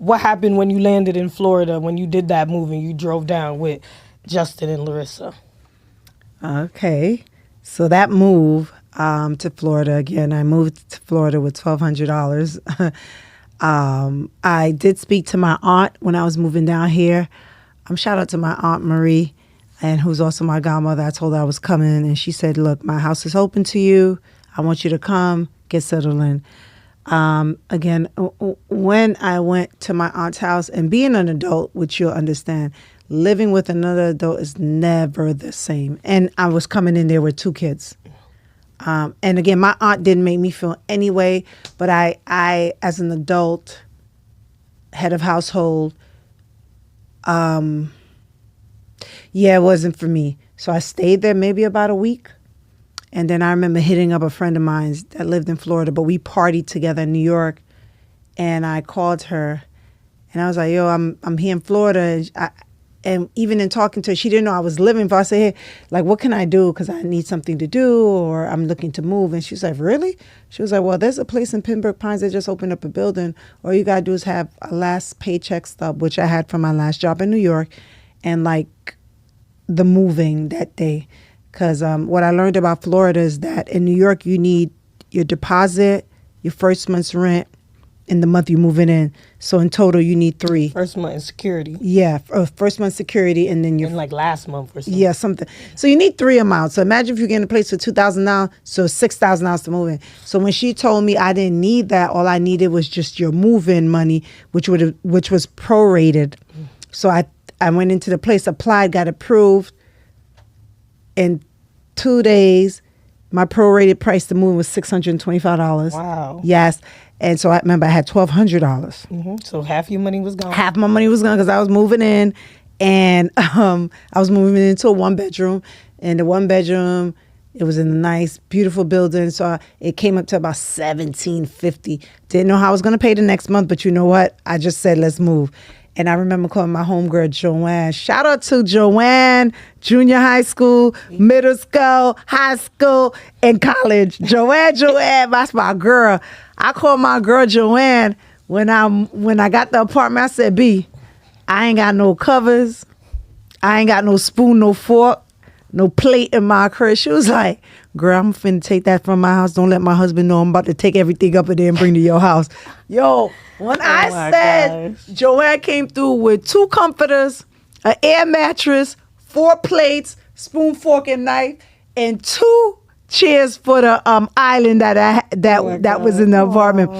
what happened when you landed in Florida, when you did that move and you drove down with Justin and Larissa? Okay. So that move to Florida, again, I moved to Florida with $1,200. I did speak to my aunt when I was moving down here. Shout out to my Aunt Marie, and who's also my godmother. I told her I was coming, and she said, look, my house is open to you. I want you to come, get settled in. Again, when I went to my aunt's house, and being an adult, which you'll understand, living with another adult is never the same. And I was coming in there with 2 kids. And again, my aunt didn't make me feel any way, but I as an adult, head of household, it wasn't for me. So I stayed there maybe about a week. And then I remember hitting up a friend of mine that lived in Florida, but we partied together in New York. And I called her and I was like, yo, I'm here in Florida. And even in talking to her, she didn't know I was living. But I said, hey, like, what can I do? Because I need something to do, or I'm looking to move. And she was like, really? She was like, well, there's a place in Pembroke Pines that just opened up a building. All you got to do is have a last paycheck stub, which I had from my last job in New York, and like the moving that day. Because what I learned about Florida is that in New York, you need your deposit, your first month's rent, and the month you're moving in. So in total, you need 3. First month security. Yeah, first month security, and then and like last month or something. Yeah, something. So you need 3 amounts. So imagine if you're getting a place for $2,000, so $6,000 to move in. So when she told me I didn't need that, all I needed was just your move-in money, which was prorated. So I went into the place, applied, got approved. In 2 days, my prorated price to move was $625. Wow. Yes. And so I remember I had $1,200. Mm-hmm. So half your money was gone. Half my money was gone because I was moving in, and I was moving into a 1-bedroom. And the 1-bedroom, it was in a nice, beautiful building. So it came up to about $1,750. Didn't know how I was going to pay the next month, but you know what? I just said, let's move. And I remember calling my homegirl, Joanne. Shout out to Joanne, junior high school, middle school, high school, and college. Joanne, that's my girl. I called my girl Joanne when I got the apartment. I said, B, I ain't got no covers. I ain't got no spoon, no fork, no plate in my crib. She was like, girl, I'm finna take that from my house. Don't let my husband know I'm about to take everything up in there and bring to your house. Yo, when I said gosh. Joanne came through with 2 comforters, an air mattress, 4 plates, spoon, fork, and knife, and 2 chairs for the island that was in the apartment.